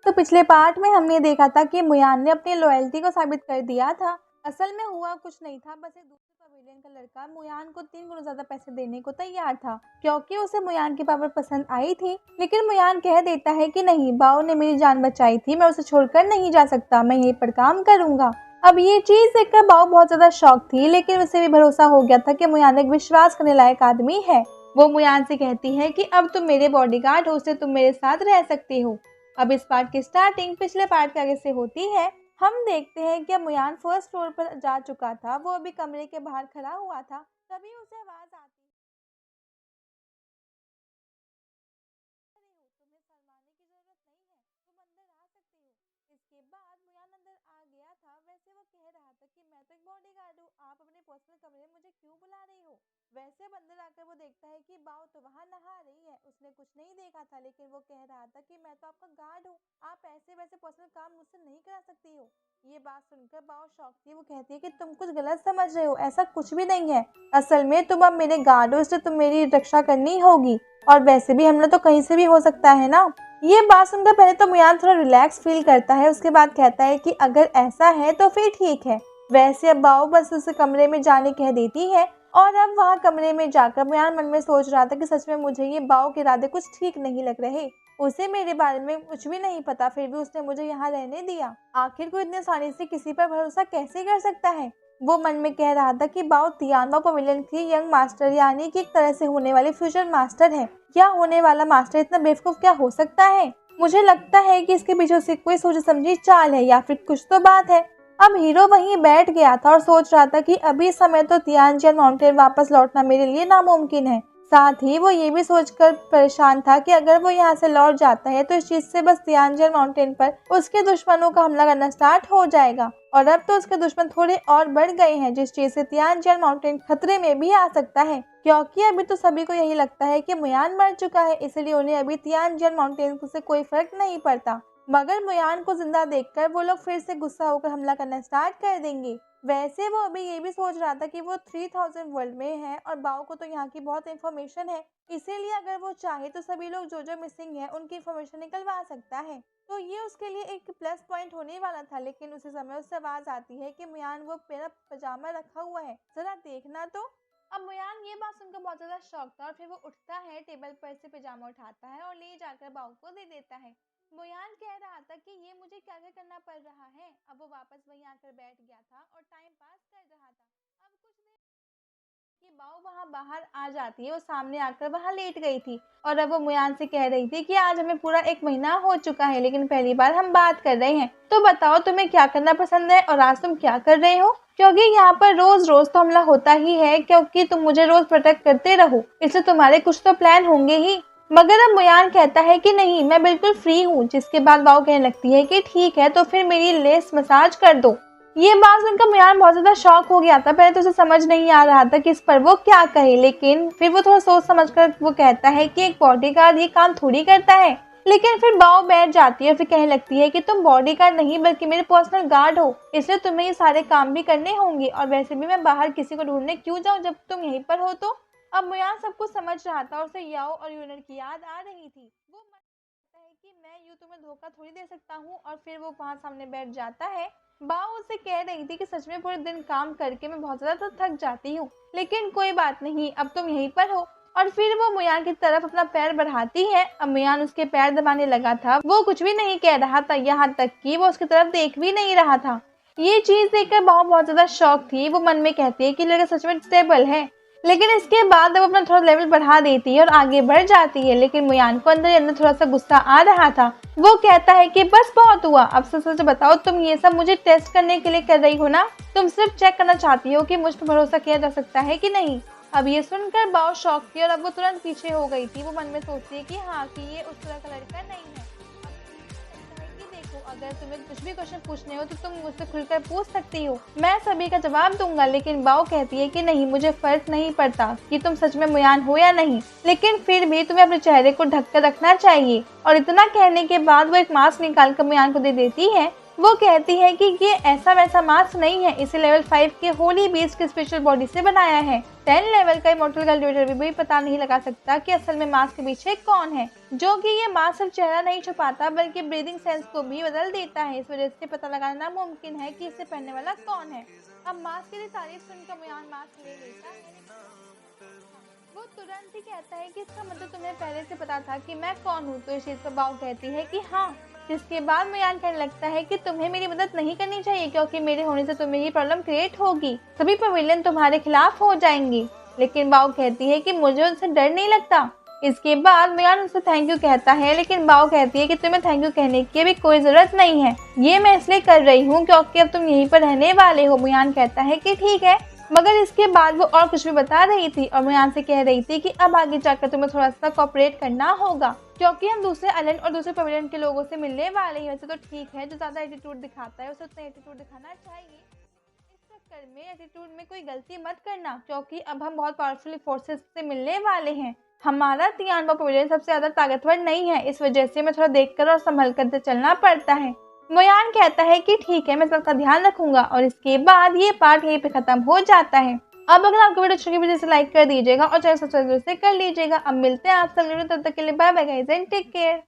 तो पिछले पार्ट में हमने देखा था कि मुयान ने अपनी लॉयल्टी को साबित कर दिया था। असल में हुआ कुछ नहीं था, बस एक दूसरे पवेलियन का लड़का मुयान को 3 गुना ज्यादा पैसे देने को तैयार था क्योंकि उसे मुयान की पावर पसंद आई थी। लेकिन मुयान कह देता है कि नहीं, बाओ ने मेरी जान बचाई थी, मैं उसे छोड़कर नहीं जा सकता, मैं यहीं पर काम करूंगा। अब ये चीज देखकर बाओ बहुत ज्यादा शॉक थी, लेकिन उसे भी भरोसा हो गया था कि मुयान एक विश्वास करने लायक आदमी है। वो मुयान से कहती है कि अब तुम मेरे बॉडीगार्ड हो, तुम मेरे साथ रह सकती हो। अब इस पार्ट की स्टार्टिंग पिछले पार्ट के आगे से होती है। हम देखते हैं कि मुयान फर्स्ट फ्लोर पर जा चुका था। वो अभी कमरे के बाहर खड़ा हुआ था, तभी उसे आवाज आती है, तुम्हें शर्माने की जरूरत नहीं है, तुम अंदर आ सकते हो। इसके बाद मुयान अंदर आ गया था। वैसे वो कह रहा था कि मैं तो एक बॉडीगार्ड हूँ, आप अपने पर्सनल कमरे में मुझे क्यों बुला रही हो। वैसे अब अंदर आकर वो देखता है कि बाओ तो वहाँ नहा रही है। उसने कुछ नहीं देखा था, लेकिन वो कह रहा था कि मैं तो आपका गार्ड हूँ, आप ऐसे वैसे पर्सनल काम मुझसे नहीं करा सकती हो। ये बात सुनकर बाओ शॉक थी। वो कहती है कि तुम कुछ गलत समझ रहे हो, ऐसा कुछ भी नहीं है। असल में तुम अब मेरे गार्ड हो, इसलिए तुम मेरी रक्षा करनी होगी, और वैसे भी हमला तो कहीं से भी हो सकता है ना। ये बात सुनकर पहले तो मुयान थोड़ा रिलैक्स फील करता है, उसके बाद कहता है कि अगर ऐसा है तो फिर ठीक है। वैसे अब बाओ बस उसे कमरे में जाने कह देती है, और अब वहाँ कमरे में जाकर मुयान मन में सोच रहा था कि सच में मुझे ये बाओ के इरादे कुछ ठीक नहीं लग रहे। उसे मेरे बारे में कुछ भी नहीं पता, फिर भी उसने मुझे यहाँ रहने दिया। आखिर कोई इतनी आसानी से किसी पर भरोसा कैसे कर सकता है। वो मन में कह रहा था कि बाओ तियानवा पवेलियन की यंग मास्टर, यानी कि एक तरह से होने वाली फ्यूचर मास्टर है। क्या होने वाला मास्टर इतना बेवकूफ क्या हो सकता है। मुझे लगता है कि इसके पीछे से कोई सोची समझी चाल है, या फिर कुछ तो बात है। अब हीरो वहीं बैठ गया था और सोच रहा था कि अभी समय तो तियानजिन माउंटेन वापस लौटना मेरे लिए नामुमकिन है। साथ ही वो ये भी सोचकर परेशान था कि अगर वो यहाँ से लौट जाता है तो इस चीज से बस तियानजिन माउंटेन पर उसके दुश्मनों का हमला करना स्टार्ट हो जाएगा, और अब तो उसके दुश्मन थोड़े और बढ़ गए हैं, जिस चीज से तियानजिन माउंटेन खतरे में भी आ सकता है। क्योंकि अभी तो सभी को यही लगता है कि मुयान मर चुका है, इसलिए उन्हें अभी तियानजिन माउंटेन से कोई फर्क नहीं पड़ता। मगर मुयान को जिंदा देखकर वो लोग फिर से गुस्सा होकर हमला करना स्टार्ट कर देंगे। वैसे वो अभी ये भी सोच रहा था कि वो 3000 वर्ल्ड में है, और बाओ को तो यहाँ की बहुत इन्फॉर्मेशन है, इसीलिए अगर वो चाहे तो सभी लोग जो जो मिसिंग है उनकी इन्फॉर्मेशन निकलवा सकता है। तो ये उसके लिए एक प्लस पॉइंट होने वाला था। लेकिन उसी समय उससे आवाज आती है कि मुयान वो मेरा पजामा रखा हुआ है, जरा देखना तो। अब मुयान ये बात सुनकर बहुत ज्यादा शॉक था, और फिर वो उठता है, टेबल पर से पजामा उठाता है और ले जाकर बाओ को दे देता है। मुयान कह रहा था कि ये मुझे क्या क्या करना पड़ रहा है। अब वो वापस वहीं आकर बैठ गया था और टाइम पास कर रहा था। अब कुछ देर कि बाओ वहाँ बाहर आ जाती है, वो सामने आकर वहाँ लेट गई थी, और अब वो मुयान से कह रही थी कि आज हमें पूरा 1 महीना हो चुका है, लेकिन पहली बार हम बात कर रहे हैं। तो बताओ तुम्हें क्या करना पसंद है, और आज तुम क्या कर रहे हो। क्योंकि यहाँ पर रोज रोज तो हमला होता ही है, क्योंकि तुम मुझे रोज प्रोटेक्ट करते रहो, इसलिए तुम्हारे कुछ तो प्लान होंगे ही। मगर अब मुयान कहता है कि नहीं, मैं बिल्कुल फ्री हूँ। जिसके बाद बाओ कहने लगती है कि ठीक है, तो फिर मेरी लेस मसाज कर दो। ये बात सुनकर मुयान बहुत ज्यादा शॉक हो गया था। पहले तो उसे समझ नहीं आ रहा था कि इस पर वो क्या कहे, लेकिन फिर वो थोड़ा सोच समझकर वो कहता है कि एक बॉडीगार्ड ये काम थोड़ी करता है। लेकिन फिर बाओ बैठ जाती है, फिर कहने लगती है कि तुम बॉडीगार्ड नहीं बल्कि मेरे पर्सनल गार्ड हो, इसलिए तुम्हें ये सारे काम भी करने होंगे, और वैसे भी मैं बाहर किसी को ढूंढने क्यों जाऊँ जब तुम यहीं पर हो। तो अब मुयान सब कुछ समझ रहा था, और उसे याओ और यूनर की याद आ रही थी। वो मन करता है कि मैं यूं तुम्हें धोखा थोड़ी दे सकता हूँ, और फिर वो वहाँ सामने बैठ जाता है। बाओ उससे कह रही थी कि सच में पूरे दिन काम करके मैं बहुत ज्यादा तो थक जाती हूँ, लेकिन कोई बात नहीं, अब तुम यहीं पर हो। और फिर वो मुयान की तरफ अपना पैर बढ़ाती है। अब मुयान उसके पैर दबाने लगा था, वो कुछ भी नहीं कह रहा था, यहाँ तक कि वो उसकी तरफ देख भी नहीं रहा था। ये चीज देखकर बाओ बहुत ज्यादा शॉक थी। वो मन में कहती है कि लड़का सच में स्टेबल है। लेकिन इसके बाद अब अपना थोड़ा लेवल बढ़ा देती है और आगे बढ़ जाती है। लेकिन मुयान को अंदर ही अंदर थोड़ा सा गुस्सा आ रहा था। वो कहता है कि बस बहुत हुआ, अब सच सच बताओ, तुम ये सब मुझे टेस्ट करने के लिए कर रही हो ना। तुम सिर्फ चेक करना चाहती हो कि मुझ पर भरोसा किया जा सकता है कि नहीं। अब ये सुनकर बाओ शॉक थी, और अब वो तुरंत पीछे हो गई थी। वो मन में सोचती है कि हाँ, कि ये उस तरह का लड़का नहीं है। देखो, अगर तुम्हें कुछ भी क्वेश्चन पूछने हो तो तुम मुझसे खुलकर पूछ सकती हो, मैं सभी का जवाब दूंगा। लेकिन बाओ कहती है कि नहीं, मुझे फर्क नहीं पड़ता कि तुम सच में मुयान हो या नहीं, लेकिन फिर भी तुम्हें अपने चेहरे को ढक कर रखना चाहिए। और इतना कहने के बाद वो एक मास्क निकाल कर मुयान को दे देती है। वो कहती है कि ये ऐसा वैसा मास्क नहीं है, इसे लेवल 5 के होली बीस्ट की स्पेशल बॉडी से बनाया है। 10 लेवल का इमॉर्टल कल्टिवेटर भी पता नहीं लगा सकता कि असल में मास्क के पीछे कौन है, जो कि ये मास्क सिर्फ चेहरा नहीं छुपाता बल्कि ब्रीदिंग सेंस को भी बदल देता है। इस वजह से पता लगाना नामुमकिन है कि इसे पहनने वाला कौन है। अब मास्क की तारीफ सुनकर मुयान मास्क ले लेता है। वो तुरंत ही कहता है कि इसका मतलब तुम्हें पहले से पता था कि मैं कौन हूँ। तो इस चीज पर बाओ कहती है कि हाँ। जिसके बाद मुयान कहने लगता है कि तुम्हें मेरी मदद नहीं करनी चाहिए क्योंकि मेरे होने से तुम्हें ही प्रॉब्लम क्रिएट होगी, सभी पवेलियन तुम्हारे खिलाफ हो जाएंगी। लेकिन बाओ कहती है कि मुझे उनसे डर नहीं लगता। इसके बाद मुयान उनसे थैंक यू कहता है, लेकिन बाओ कहती है कि तुम्हें थैंक यू कहने की भी कोई जरूरत नहीं है, ये मैं इसलिए कर रही हूँ क्योंकि अब तुम यहीं पर रहने वाले हो। मुयान कहता है कि ठीक है, मगर इसके बाद वो और कुछ भी बता रही थी और मुयान से कह रही थी कि अब आगे जाकर तुम्हें थोड़ा सा कोऑपरेट करना होगा क्योंकि हम दूसरे आइलैंड और दूसरे पवेलियन के लोगों से मिलने वाले हैं। वैसे तो ठीक है, जो ज्यादा एटीट्यूड दिखाता है उसे उतना एटीट्यूड दिखाना चाहिए। इस चक्कर में एटीट्यूड में कोई गलती मत करना क्योंकि अब हम बहुत पावरफुल फोर्सेस से मिलने वाले हैं। हमारा तियानबा पवेलियन सबसे ज्यादा ताकतवर नहीं है, इस वजह से मैं थोड़ा देखकर और संभल कर चलना पड़ता है। मोयान कहता है कि ठीक है, मैं सबका ध्यान रखूंगा और इसके बाद ये पार्ट यहीं पे खत्म हो जाता है। अब अगर आपको वीडियो अच्छी लगी प्लीज लाइक कर दीजिएगा और चैनल सब्सक्राइब कर लीजिएगा। अब मिलते हैं आप सब, तब तक के लिए bye bye guys and take care.